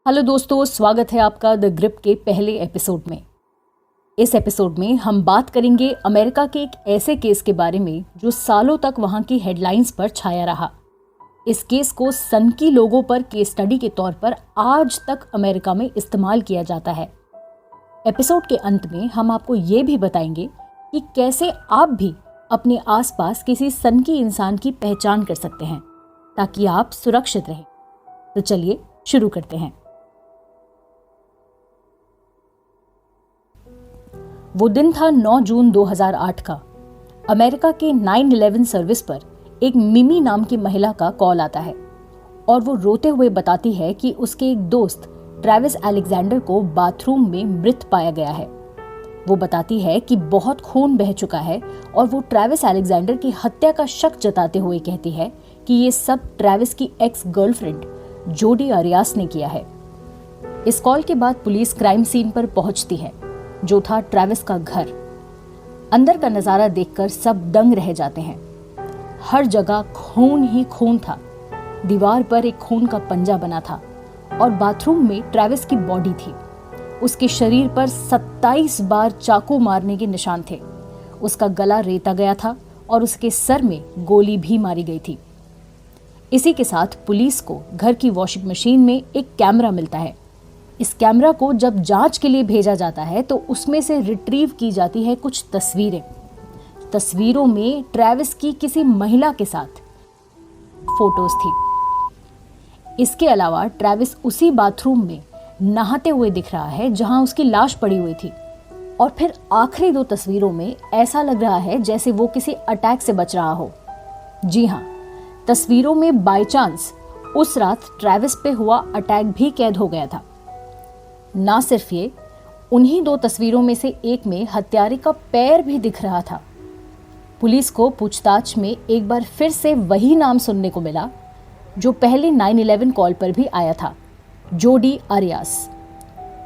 Hello दोस्तों, स्वागत है आपका द ग्रिप के पहले एपिसोड में। इस एपिसोड में हम बात करेंगे अमेरिका के एक ऐसे केस के बारे में जो सालों तक वहां की हेडलाइंस पर छाया रहा। इस केस को सनकी लोगों पर केस स्टडी के तौर पर आज तक अमेरिका में इस्तेमाल किया जाता है। एपिसोड के अंत में हम आपको ये भी बताएंगे कि कैसे आप भी अपने आसपास किसी सनकी इंसान की पहचान कर सकते हैं ताकि आप सुरक्षित रहें। तो चलिए शुरू करते हैं। वो दिन था 9 जून 2008 का। अमेरिका के 9/11 सर्विस पर एक मिमी नाम की महिला का कॉल आता है और वो रोते हुए बताती है कि उसके एक दोस्त ट्रेविस अलेक्जेंडर को बाथरूम में मृत पाया गया है। वो बताती है कि बहुत खून बह चुका है और वो ट्रेविस अलेक्जेंडर की हत्या का शक जताते हुए कहती है कि ये सब ट्रेविस की एक्स गर्लफ्रेंड जोडी अरियास ने किया है। इस कॉल के बाद पुलिस क्राइम सीन पर पहुंचती है, जो था ट्रेविस का घर। अंदर का नजारा देखकर सब दंग रह जाते हैं। हर जगह खून ही खून था। दीवार पर एक खून का पंजा बना था और बाथरूम में ट्रेविस की बॉडी थी। उसके शरीर पर 27 बार चाकू मारने के निशान थे। उसका गला रेता गया था और उसके सर में गोली भी मारी गई थी। इसी के साथ पुलिस को घर की वॉशिंग मशीन में एक कैमरा मिलता है। इस कैमरा को जब जांच के लिए भेजा जाता है तो उसमें से रिट्रीव की जाती है कुछ तस्वीरें। तस्वीरों में ट्रेविस की किसी महिला के साथ फोटोज थी। इसके अलावा ट्रेविस उसी बाथरूम में नहाते हुए दिख रहा है जहां उसकी लाश पड़ी हुई थी। और फिर आखिरी 2 तस्वीरों में ऐसा लग रहा है जैसे वो किसी अटैक से बच रहा हो। जी हाँ, तस्वीरों में बाय चांस उस रात ट्रेविस पे हुआ अटैक भी कैद हो गया था। ना सिर्फ ये, उन्हीं 2 तस्वीरों में से एक में हत्यारे का पैर भी दिख रहा था। पुलिस को पूछताछ में एक बार फिर से वही नाम सुनने को मिला जो पहले 9/11 कॉल पर भी आया था, जोडी अरियास।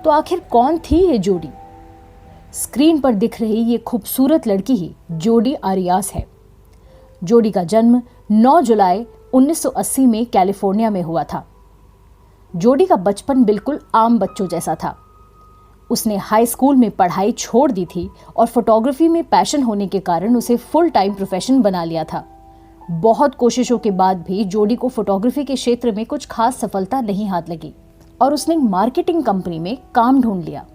तो आखिर कौन थी ये जोडी? स्क्रीन पर दिख रही ये खूबसूरत लड़की ही जोडी अरियास है। जोडी का जन्म 9 जुलाई 1980 में कैलिफोर्निया में हुआ था। जोडी का बचपन बिल्कुल आम बच्चों जैसा था। उसने हाई स्कूल में पढ़ाई छोड़ दी थी और फोटोग्राफी में पैशन होने के कारण उसे फुल टाइम प्रोफेशन बना लिया था। बहुत कोशिशों के बाद भी जोडी को फोटोग्राफी के क्षेत्र में कुछ खास सफलता नहीं हाथ लगी और उसने मार्केटिंग कंपनी में काम ढूंढ लिया।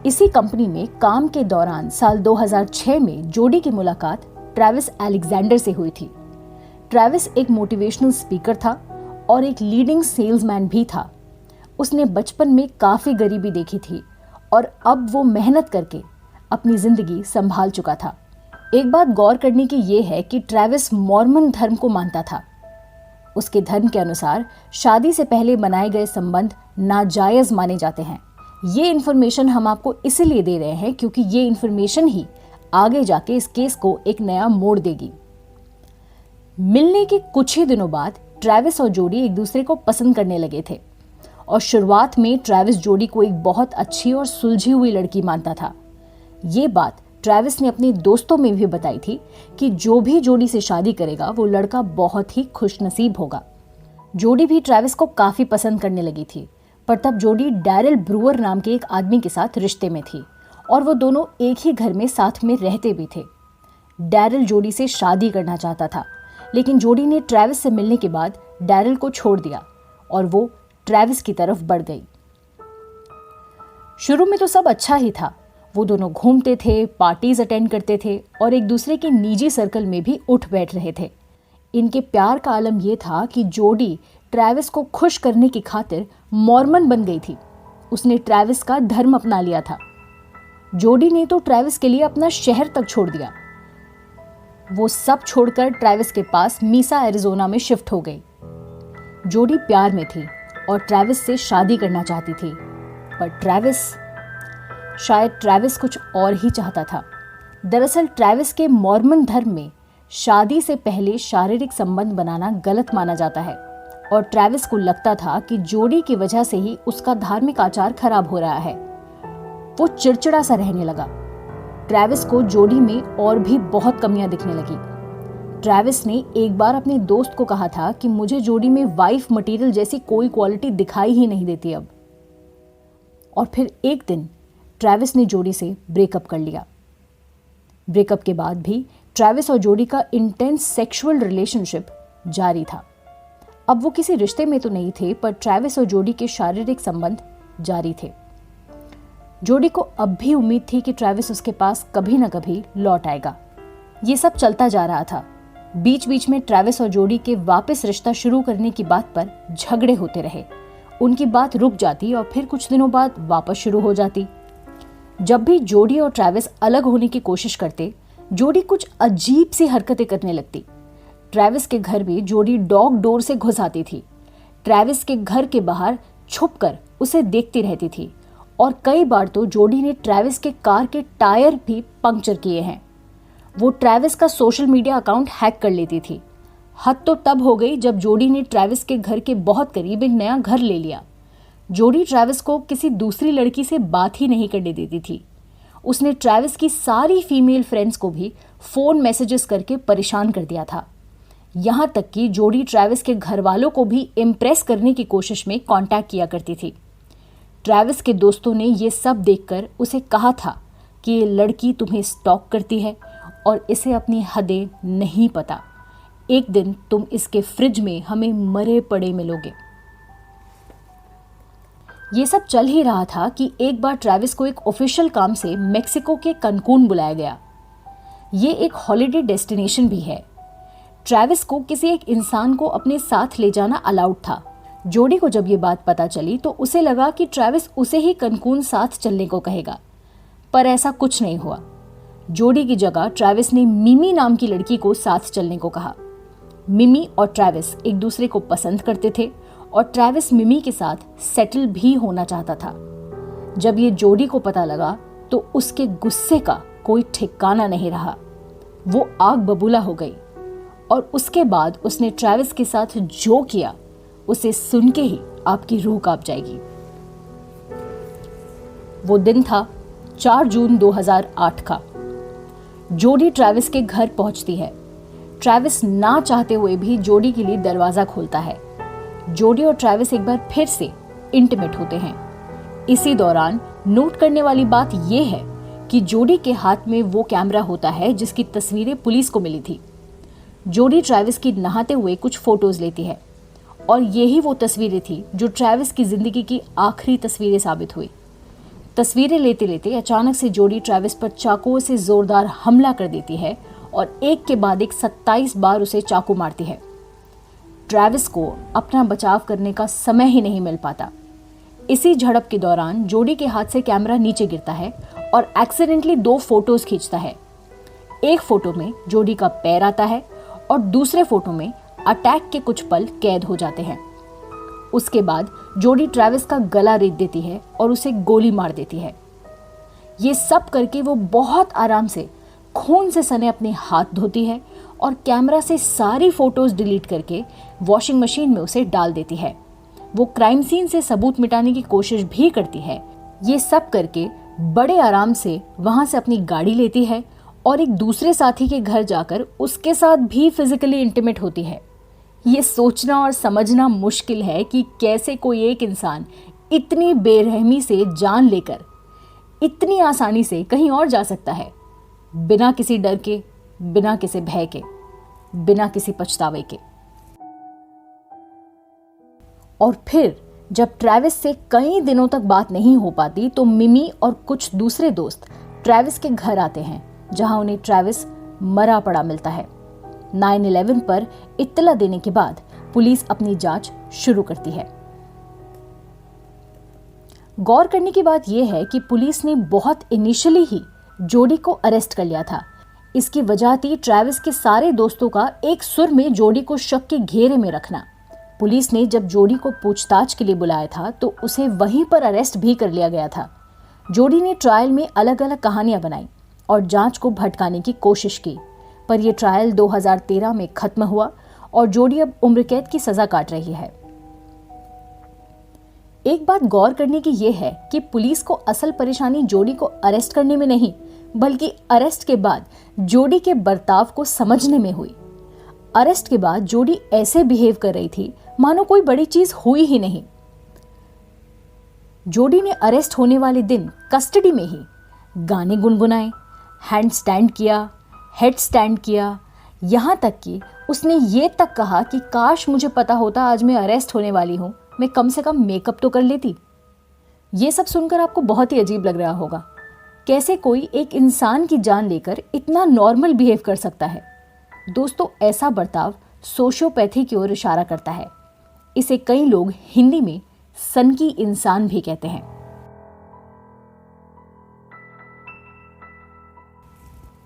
इसी कंपनी में काम के दौरान साल 2006 में जोडी की मुलाकात ट्रेविस अलेक्जेंडर से हुई थी। ट्रेविस एक मोटिवेशनल स्पीकर था और एक लीडिंग सेल्समैन भी था। उसने बचपन में काफी गरीबी देखी थी और अब वो मेहनत करके अपनी जिंदगी संभाल चुका था। एक बात गौर करने की ये है कि ट्रेविस मॉर्मन धर्म को मानता था। उसके धर्म के अनुसार शादी से पहले बनाए गए संबंध नाजायज माने जाते हैं। ये इन्फॉर्मेशन हम आपको इसलिए दे रहे हैं क्योंकि ये इन्फॉर्मेशन ही आगे जाके इस केस को एक नया मोड़ देगी। मिलने के कुछ ही दिनों बाद ट्रेविस और जोडी एक दूसरे को पसंद करने लगे थे और शुरुआत में ट्रेविस जोडी को एक बहुत अच्छी और सुलझी हुई लड़की मानता था। ये बात ट्रेविस ने अपने दोस्तों में भी बताई थी कि जो भी जोडी से शादी करेगा वो लड़का बहुत ही खुशनसीब होगा। जोडी भी ट्रेविस को काफी पसंद करने लगी थी, पर तब जोडी डैरिल ब्रूअर नाम के एक आदमी के साथ रिश्ते में थी और वो दोनों एक ही घर में साथ में रहते भी थे। डैरिल जोडी से शादी करना चाहता था, लेकिन जोडी ने ट्रेविस से मिलने के बाद डैरिल को छोड़ दिया और वो ट्रेविस की तरफ बढ़ गई। शुरू में तो सब अच्छा ही था। वो दोनों घूमते थे, पार्टीज अटेंड करते थे और एक दूसरे के निजी सर्कल में भी उठ बैठ रहे थे। इनके प्यार का आलम यह था कि जोडी ट्रेविस को खुश करने की खातिर मॉर्मन बन गई थी। उसने ट्रेविस का धर्म अपना लिया था। जोडी ने तो ट्रेविस के लिए अपना शहर तक छोड़ दिया। वो सब छोड़कर ट्रेविस के पास मीसा एरिजोना में शिफ्ट हो गई। जोडी प्यार में थी और ट्रेविस से शादी करना चाहती थी, पर शायद ट्रेविस कुछ और ही चाहता था। दरअसल ट्रेविस के मॉर्मन धर्म में शादी से पहले शारीरिक संबंध बनाना गलत माना जाता है और ट्रेविस को लगता था कि जोडी की वजह से ही उसका धार्मिक आचार खराब हो रहा है। वो चिड़चिड़ा सा रहने लगा। ट्रेविस को जोडी में और भी बहुत कमियां दिखने लगी। ट्रैविस ने एक बार अपने दोस्त को कहा था कि मुझे जोडी में वाइफ मटेरियल जैसी कोई क्वालिटी दिखाई ही नहीं देती अब। और फिर एक दिन ट्रैविस ने जोडी से ब्रेकअप कर लिया। ब्रेकअप के बाद भी ट्रैविस और जोडी का इंटेंस सेक्सुअल रिलेशनशिप जारी था। अब वो किसी रिश्ते में तो नहीं थे, पर ट्रैविस और जोडी के शारीरिक संबंध जारी थे। जोडी को अब भी उम्मीद थी कि ट्रैविस उसके पास कभी ना कभी लौट आएगा। ये सब चलता जा रहा था। बीच बीच में ट्रैविस और जोडी के वापस रिश्ता शुरू करने की बात पर झगड़े होते रहे। उनकी बात रुक जाती और फिर कुछ दिनों बाद वापस शुरू हो जाती। जब भी जोडी और ट्रैविस अलग होने की कोशिश करते, जोडी कुछ अजीब सी हरकतें करने लगती। ट्रैविस के घर में जोडी डॉग डोर से घुस आती थी। ट्रैविस के घर के बाहर छुपकर उसे देखती रहती थी और कई बार तो जोडी ने ट्रैविस के कार के टायर भी पंक्चर किए हैं। वो ट्रैविस का सोशल मीडिया अकाउंट हैक कर लेती थी। हद तो तब हो गई जब जोडी ने ट्रैविस के घर के बहुत करीब एक नया घर ले लिया। जोडी ट्रैविस को किसी दूसरी लड़की से बात ही नहीं करने देती थी। उसने ट्रैविस की सारी फीमेल फ्रेंड्स को भी फोन मैसेजेस करके परेशान कर दिया था। यहां तक कि जोडी ट्रैविस के घर वालों को भी इम्प्रेस करने की कोशिश में कांटेक्ट किया करती थी। ट्रैविस के दोस्तों ने ये सब देखकर उसे कहा था कि ये लड़की तुम्हें स्टॉक करती है और इसे अपनी हदें नहीं पता। एक दिन तुम इसके फ्रिज में हमें मरे पड़े मिलोगे। ये सब चल ही रहा था कि एक बार ट्रैविस को एक ऑफिशियल काम से मेक्सिको के कनकून बुलाया गया। ये एक हॉलिडे डेस्टिनेशन भी है। ट्रैविस को किसी एक इंसान को अपने साथ ले जाना अलाउड था। जोडी को जब ये बात पता चली तो उसे लगा कि ट्रैविस उसे ही कनकून साथ चलने को कहेगा, पर ऐसा कुछ नहीं हुआ। जोडी की जगह ट्रैविस ने मिमी नाम की लड़की को साथ चलने को कहा। मिमी और ट्रैविस एक दूसरे को पसंद करते थे और ट्रैविस मिमी के साथ सेटल भी होना चाहता था। जब ये जोडी को पता लगा तो उसके गुस्से का कोई ठिकाना नहीं रहा। वो आग बबूला हो गई और उसके बाद उसने ट्रैविस के साथ जो किया उसे सुन के ही आपकी रूह कांप जाएगी। वो दिन था 4 जून 2008 का। जोडी ट्रैविस के घर पहुंचती है। ट्रैविस ना चाहते हुए भी जोडी के लिए दरवाजा खोलता है। जोडी और ट्रैविस एक बार फिर से इंटीमेट होते हैं। इसी दौरान नोट करने वाली बात यह है कि जोडी के हाथ में वो कैमरा होता है जिसकी तस्वीरें पुलिस को मिली थी। जोडी ट्रैविस की नहाते हुए कुछ फोटोज लेती है और यही वो तस्वीरें थी जो ट्रैविस की जिंदगी की आखिरी तस्वीरें साबित हुई। तस्वीरें लेते लेते अचानक से जोडी ट्रैविस पर चाकुओं से जोरदार हमला कर देती है और एक के बाद एक 27 बार उसे चाकू मारती है। ट्रैविस को अपना बचाव करने का समय ही नहीं मिल पाता। इसी झड़प के दौरान जोडी के हाथ से कैमरा नीचे गिरता है और एक्सीडेंटली 2 फोटोज खींचता है। एक फोटो में जोडी का पैर आता है और दूसरे फोटो में अटैक के कुछ पल कैद हो जाते हैं। उसके बाद जोडी ट्रैविस का गला रेत देती है और उसे गोली मार देती है। ये सब करके वो बहुत आराम से खून से सने अपने हाथ धोती है और कैमरा से सारी फोटोज डिलीट करके वॉशिंग मशीन में उसे डाल देती है। वो क्राइम सीन से सबूत मिटाने की कोशिश भी करती है। ये सब करके बड़े आराम से वहां से अपनी गाड़ी लेती है और एक दूसरे साथी के घर जाकर उसके साथ भी फिजिकली इंटीमेट होती है। ये सोचना और समझना मुश्किल है कि कैसे कोई एक इंसान इतनी बेरहमी से जान लेकर इतनी आसानी से कहीं और जा सकता है, बिना किसी डर के, बिना किसी भय के, बिना किसी पछतावे के। और फिर जब ट्रैविस से कई दिनों तक बात नहीं हो पाती तो मिमी और कुछ दूसरे दोस्त ट्रैविस के घर आते हैं, जहां उन्हें ट्रैविस मरा पड़ा मिलता है। 9/11 पर इत्तला देने के बाद पुलिस अपनी जांच शुरू करती है। गौर करने की बात यह है कि पुलिस ने बहुत इनिशियली ही जोडी को अरेस्ट कर लिया था। इसकी वजह थी ट्रैविस के सारे दोस्तों का एक सुर में जोडी को शक के घेरे में रखना। पुलिस ने जब जोडी को पूछताछ के लिए बुलाया था तो उसे वहीं पर अरेस्ट भी कर लिया गया था। जोडी ने ट्रायल में अलग अलग कहानियां बनाई और जांच को भटकाने की कोशिश की, पर यह ट्रायल 2013 में खत्म हुआ और जोडी अब उम्र कैद की सजा काट रही है। एक बात गौर करने की यह है कि पुलिस को असल परेशानी जोडी को अरेस्ट करने में नहीं, बल्कि अरेस्ट के बाद जोडी के बर्ताव को समझने में हुई। अरेस्ट के बाद जोडी ऐसे बिहेव कर रही थी मानो कोई बड़ी चीज हुई ही नहीं। जोडी ने अरेस्ट होने वाले दिन कस्टडी में ही गाने गुनगुनाए, हैंड स्टैंड किया, हेड स्टैंड किया, यहाँ तक कि उसने ये तक कहा कि काश मुझे पता होता आज मैं अरेस्ट होने वाली हूँ, मैं कम से कम मेकअप तो कर लेती। ये सब सुनकर आपको बहुत ही अजीब लग रहा होगा। कैसे कोई एक इंसान की जान लेकर इतना नॉर्मल बिहेव कर सकता है? दोस्तों, ऐसा बर्ताव सोशियोपैथी की ओर इशारा करता है। इसे कई लोग हिंदी में सनकी इंसान भी कहते हैं।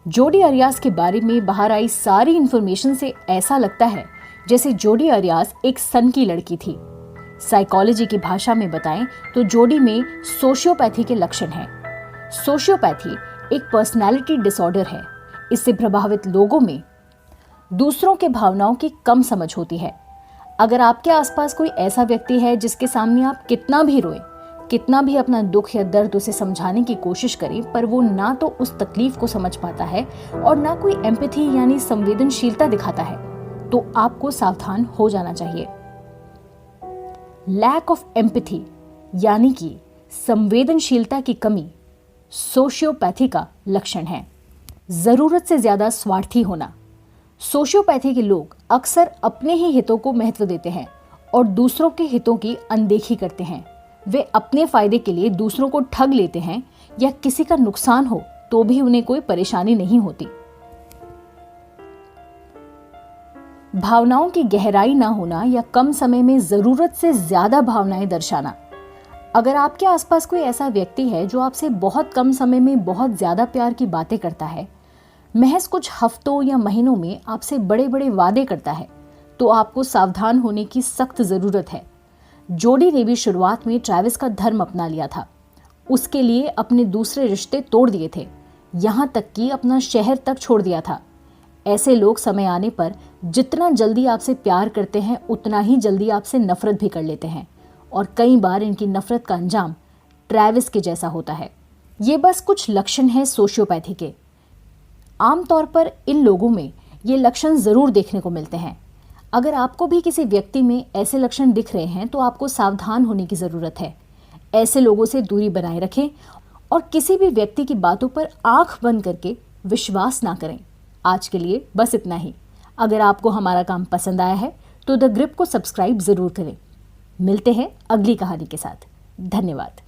जोडी अरियास के बारे में बाहर आई सारी इंफॉर्मेशन से ऐसा लगता है जैसे जोडी अरियास एक सनकी लड़की थी। साइकोलॉजी की भाषा में बताएं तो जोडी में सोशियोपैथी के लक्षण हैं। सोशियोपैथी एक पर्सनालिटी डिसऑर्डर है। इससे प्रभावित लोगों में दूसरों के भावनाओं की कम समझ होती है। अगर आपके आसपास कोई ऐसा व्यक्ति है जिसके सामने आप कितना भी रोएं, कितना भी अपना दुख या दर्द उसे समझाने की कोशिश करें, पर वो ना तो उस तकलीफ को समझ पाता है और ना कोई एम्पैथी यानी संवेदनशीलता दिखाता है, तो आपको सावधान हो जाना चाहिए। लैक ऑफ एम्पैथी यानी कि संवेदनशीलता की कमी सोशियोपैथी का लक्षण है। जरूरत से ज्यादा स्वार्थी होना। सोशियोपैथी के लोग अक्सर अपने ही हितों को महत्व देते हैं और दूसरों के हितों की अनदेखी करते हैं। वे अपने फायदे के लिए दूसरों को ठग लेते हैं या किसी का नुकसान हो तो भी उन्हें कोई परेशानी नहीं होती। भावनाओं की गहराई ना होना या कम समय में जरूरत से ज्यादा भावनाएं दर्शाना। अगर आपके आसपास कोई ऐसा व्यक्ति है जो आपसे बहुत कम समय में बहुत ज्यादा प्यार की बातें करता है, महज कुछ हफ्तों या महीनों में आपसे बड़े बड़े वादे करता है, तो आपको सावधान होने की सख्त जरूरत है। जोडी ने भी शुरुआत में ट्रैविस का धर्म अपना लिया था। उसके लिए अपने दूसरे रिश्ते तोड़ दिए थे, यहाँ तक कि अपना शहर तक छोड़ दिया था। ऐसे लोग समय आने पर जितना जल्दी आपसे प्यार करते हैं उतना ही जल्दी आपसे नफरत भी कर लेते हैं, और कई बार इनकी नफरत का अंजाम ट्रैविस के जैसा होता है। ये बस कुछ लक्षण हैं सोशियोपैथी के। आमतौर पर इन लोगों में ये लक्षण जरूर देखने को मिलते हैं। अगर आपको भी किसी व्यक्ति में ऐसे लक्षण दिख रहे हैं तो आपको सावधान होने की ज़रूरत है। ऐसे लोगों से दूरी बनाए रखें और किसी भी व्यक्ति की बातों पर आंख बंद करके विश्वास ना करें। आज के लिए बस इतना ही। अगर आपको हमारा काम पसंद आया है तो द ग्रिप को सब्सक्राइब ज़रूर करें। मिलते हैं अगली कहानी के साथ। धन्यवाद।